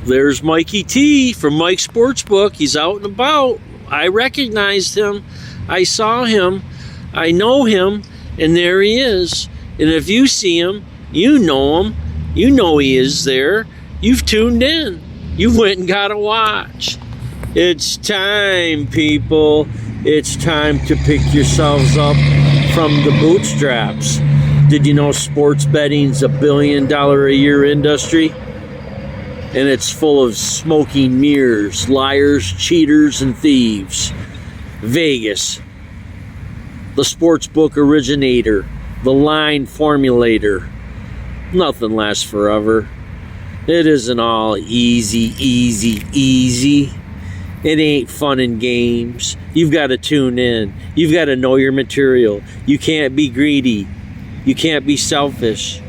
There's Mikey T from Mike's Sportsbook. He's out and about. I recognized him. I saw him. I know him. And there he is. And if you see him, you know him. You know he is there. You've tuned in. You went and got a watch. It's time, people. It's time to pick yourselves up from the bootstraps. Did you know sports betting's $1 billion a year industry? And it's full of smoking mirrors, liars, cheaters, and thieves. Vegas, the sportsbook originator, the line formulator. Nothing lasts forever. It isn't all easy. It ain't fun and games. You've got to tune in. You've got to know your material. You can't be greedy. You can't be selfish.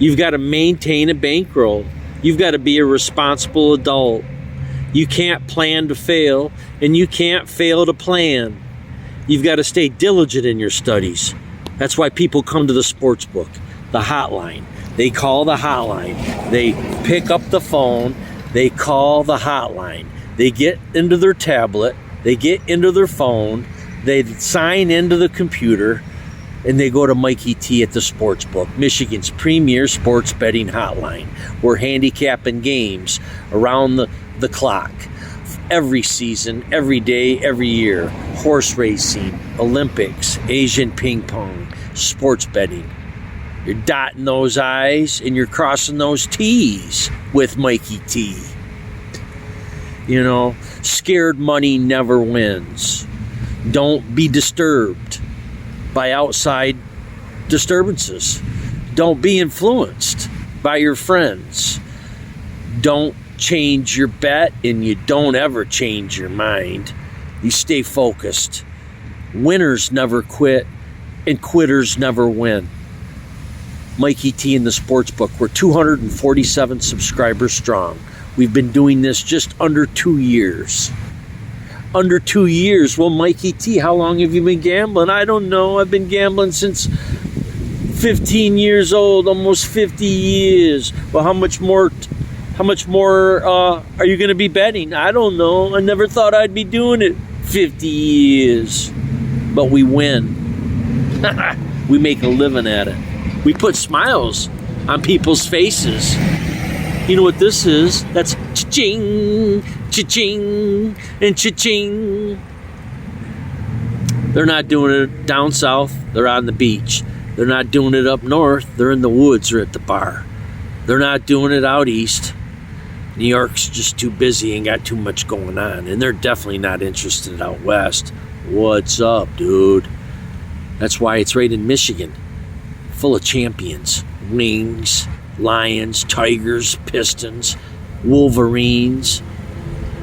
You've got to maintain a bankroll. You've got to be a responsible adult. You can't plan to fail, and you can't fail to plan. You've got to stay diligent in your studies. That's why people come to the sports book, the hotline. They call the hotline. They pick up the phone. They call the hotline. They get into their tablet. They get into their phone. They sign into the computer, and they go to Mikey T at the Sportsbook, Michigan's premier sports betting hotline. We're handicapping games around the clock, every season, every day, every year. Horse racing, Olympics, Asian ping pong, sports betting. You're dotting those I's and you're crossing those T's with Mikey T. You know, scared money never wins. Don't be disturbed by outside disturbances. Don't be influenced by your friends. Don't change your bet, and you don't ever change your mind. You stay focused. Winners never quit, and quitters never win. Mikey T in the Sportsbook. We're 247 subscribers strong. We've been doing this just under 2 years. Under 2 years. Well, Mikey T, how long have you been gambling? I don't know. I've been gambling since 15 years old, almost 50 years. Well, how much more are you going to be betting? I don't know. I never thought I'd be doing it 50 years. But we win. We make a living at it. We put smiles on people's faces. You know what this is? That's cha-ching, cha-ching, and cha-ching. They're not doing it down south. They're on the beach. They're not doing it up north. They're in the woods or at the bar. They're not doing it out east. New York's just too busy and got too much going on. And they're definitely not interested out west. What's up, dude? That's why it's right in Michigan. Full of champions. Wings, Lions, Tigers, Pistons, Wolverines,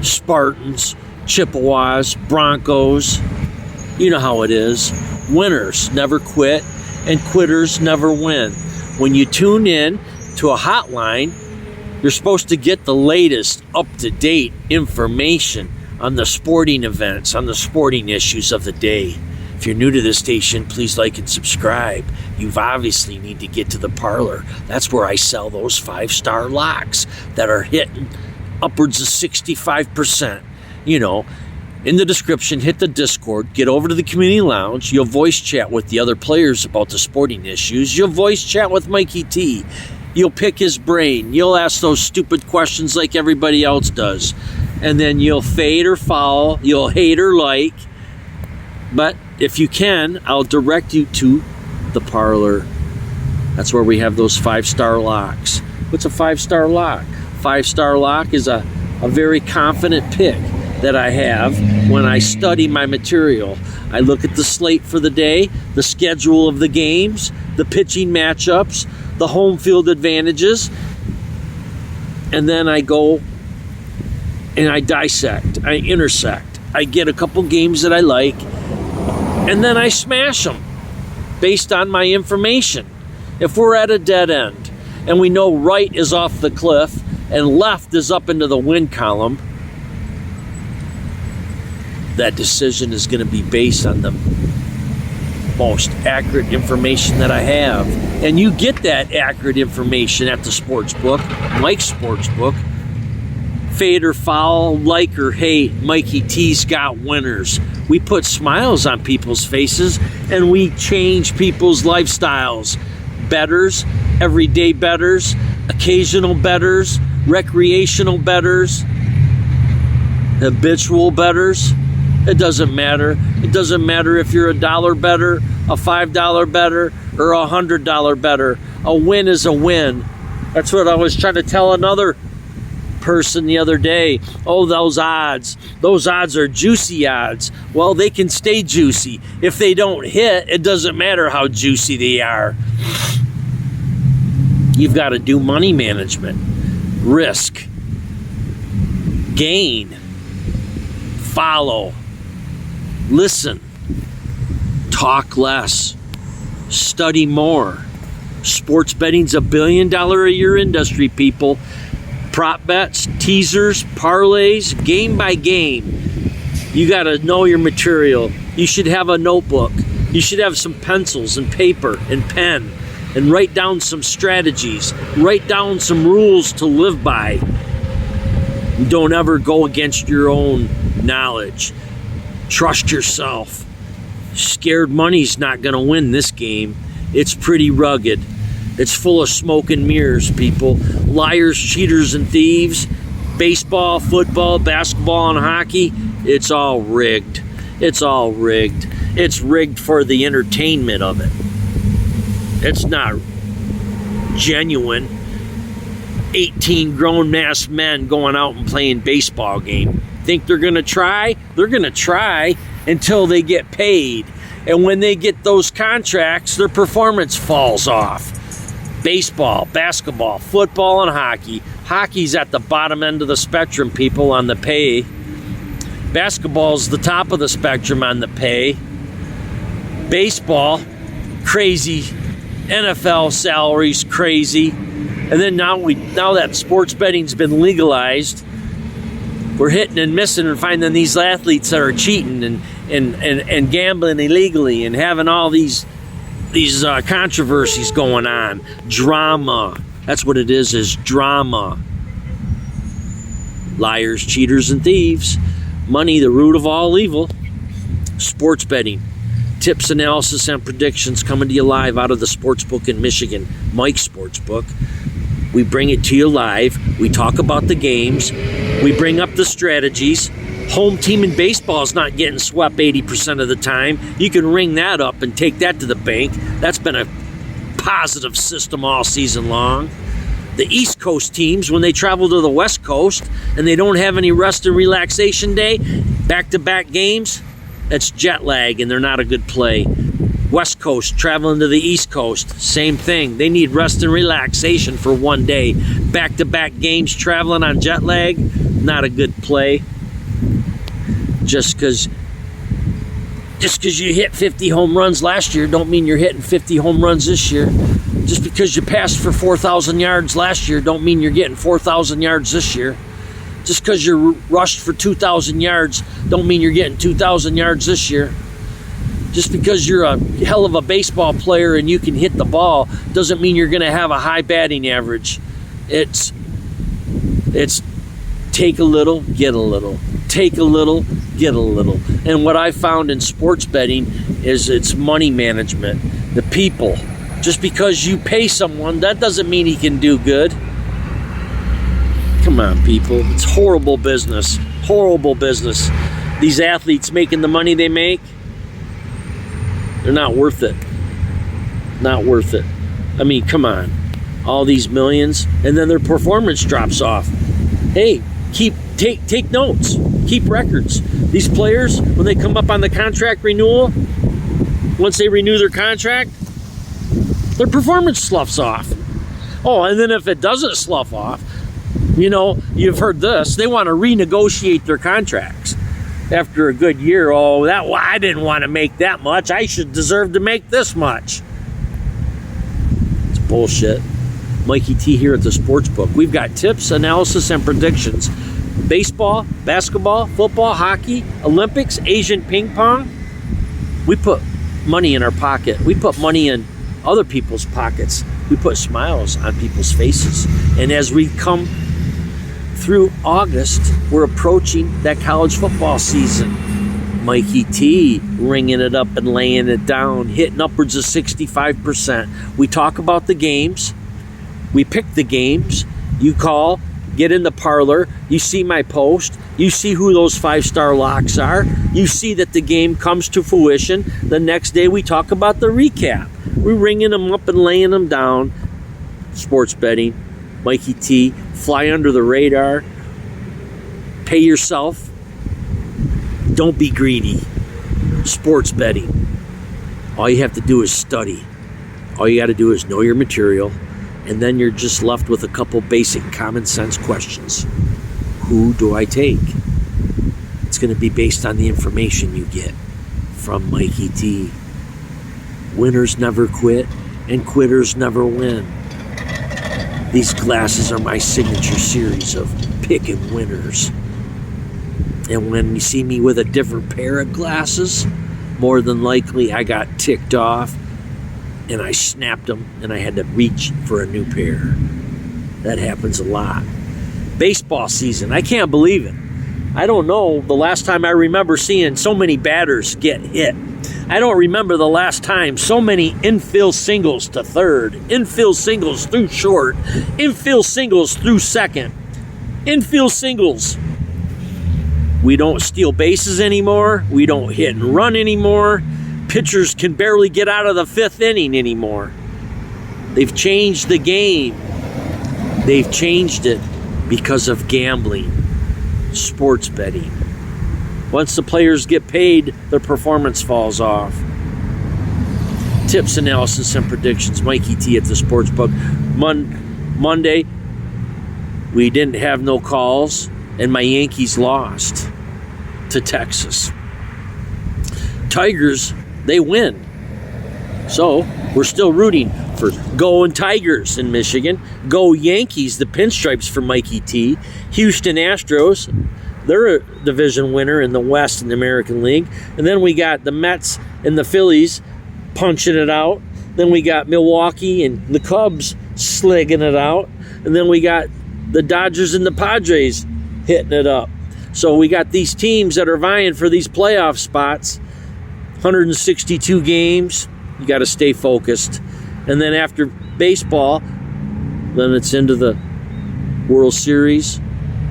Spartans, Chippewas, Broncos. You know how it is. Winners never quit, and quitters never win. When you tune in to a hotline, you're supposed to get the latest, up-to-date information on the sporting events, on the sporting issues of the day. If you're new to this station, please like and subscribe. You obviously need to get to the parlor. That's where I sell those 5-star locks that are hitting upwards of 65%. You know, in the description, hit the Discord, get over to the community lounge. You'll voice chat with the other players about the sporting issues. You'll voice chat with Mikey T. You'll pick his brain. You'll ask those stupid questions like everybody else does. And then you'll fade or foul. You'll hate or like. But if you can, I'll direct you to the parlor. That's where we have those 5-star locks. What's a 5-star lock? 5-star lock is a very confident pick that I have when I study my material. I look at the slate for the day, the schedule of the games, the pitching matchups, the home field advantages, and then I go and I dissect, I intersect. I get a couple games that I like, and then I smash them based on my information. If we're at a dead end and we know right is off the cliff and left is up into the win column, that decision is going to be based on the most accurate information that I have. And you get that accurate information at the Sportsbook, Mike's Sportsbook. Fade or foul, like or hate, Mikey T's got winners. We put smiles on people's faces and we change people's lifestyles. Betters, everyday betters, occasional betters, recreational betters, habitual betters. It doesn't matter. It doesn't matter if you're $1 better, a $5 better, or a $100 better. A win is a win. That's what I was trying to tell another person the other day. Oh, those odds are juicy odds. Well, they can stay juicy. If they don't hit, it doesn't matter how juicy they are. You've got to do money management, risk, gain, follow, listen, talk less, study more. Sports betting's $1 billion a year industry, people. Prop bets, teasers, parlays, game by game. You got to know your material. You should have a notebook. You should have some pencils and paper and pen and write down some strategies. Write down some rules to live by. Don't ever go against your own knowledge. Trust yourself. Scared money's not going to win this game. It's pretty rugged. It's full of smoke and mirrors, people. Liars, cheaters, and thieves. Baseball, football, basketball, and hockey. It's all rigged. It's all rigged. It's rigged for the entertainment of it. It's not genuine. 18 grown-ass men going out and playing baseball game. Think they're going to try? They're going to try until they get paid. And when they get those contracts, their performance falls off. Baseball, basketball, football, and hockey. Hockey's at the bottom end of the spectrum, people, on the pay. Basketball's the top of the spectrum on the pay. Baseball, crazy. NFL salaries, crazy. And then now that sports betting's been legalized, we're hitting and missing and finding these athletes that are cheating and gambling illegally and having all these controversies going on. Drama. That's what it is drama. Liars, cheaters, and thieves. Money, the root of all evil. Sports betting. Tips, analysis, and predictions coming to you live out of the sportsbook in Michigan, Mike's Sportsbook. We bring it to you live. We talk about the games. We bring up the strategies. Home team in baseball is not getting swept 80% of the time. You can ring that up and take that to the bank. That's been a positive system all season long. The East Coast teams, when they travel to the West Coast and they don't have any rest and relaxation day, back-to-back games, that's jet lag and they're not a good play. West Coast traveling to the East Coast, same thing. They need rest and relaxation for one day. Back-to-back games traveling on jet lag, not a good play. Just because you hit 50 home runs last year don't mean you're hitting 50 home runs this year. Just because you passed for 4,000 yards last year don't mean you're getting 4,000 yards this year. Just because you're rushed for 2,000 yards don't mean you're getting 2,000 yards this year. Just because you're a hell of a baseball player and you can hit the ball doesn't mean you're going to have a high batting average. It's take a little, get a little. Take a little, get a little. And what I found in sports betting is it's money management. The people. Just because you pay someone, that doesn't mean he can do good. Come on, people. It's horrible business. Horrible business. These athletes making the money they make, they're not worth it. Not worth it. I mean, come on. All these millions, and then their performance drops off. Hey, take notes. Keep records. These players, when they come up on the contract renewal, once they renew their contract, their performance sloughs off. Oh, and then if it doesn't slough off, you know, you've heard this, they want to renegotiate their contracts after a good year. Oh, I didn't want to make that much. I should deserve to make this much. It's bullshit. Mikey T here at the Sportsbook. We've got tips, analysis, and predictions. Baseball, basketball, football, hockey, Olympics, Asian ping pong. We put money in our pocket. We put money in other people's pockets. We put smiles on people's faces. And as we come through August, we're approaching that college football season. Mikey T ringing it up and laying it down, hitting upwards of 65%. We talk about the games. We pick the games. You call, get in the parlor. You see my post. You see who those 5-star locks are. You see that the game comes to fruition. The next day we talk about the recap. We're ringing them up and laying them down. Sports betting. Mikey T, fly under the radar. Pay yourself. Don't be greedy. Sports betting. All you have to do is study. All you got to do is know your material, and then you're just left with a couple basic common sense questions. Who do I take? It's going to be based on the information you get from Mikey T. Winners never quit, and quitters never win. These glasses are my signature series of picking winners. And when you see me with a different pair of glasses, more than likely I got ticked off and I snapped them and I had to reach for a new pair. That happens a lot. Baseball season, I can't believe it. I don't know the last time I remember seeing so many batters get hit. I don't remember the last time so many infield singles to third, infield singles through short, infield singles through second, infield singles. We don't steal bases anymore. We don't hit and run anymore. Pitchers can barely get out of the 5th inning anymore. They've changed the game. They've changed it because of gambling, sports betting. Once the players get paid, their performance falls off. Tips, analysis, and predictions. Mikey T at the Sportsbook. Monday, we didn't have no calls, and my Yankees lost to Texas. Tigers, they win. So we're still rooting for going Tigers in Michigan. Go Yankees, the pinstripes for Mikey T. Houston Astros, they're a division winner in the West in the American League. And then we got the Mets and the Phillies punching it out. Then we got Milwaukee and the Cubs sligging it out. And then we got the Dodgers and the Padres hitting it up. So we got these teams that are vying for these playoff spots. 162 games. You got to stay focused. And then after baseball, then it's into the World Series,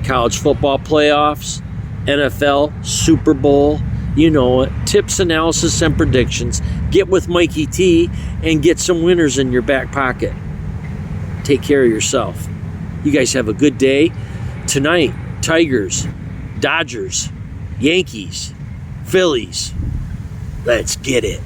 college football playoffs, NFL, Super Bowl. You know it. Tips, analysis, and predictions. Get with Mikey T and get some winners in your back pocket. Take care of yourself. You guys have a good day. Tonight, Tigers, Dodgers, Yankees, Phillies. Let's get it.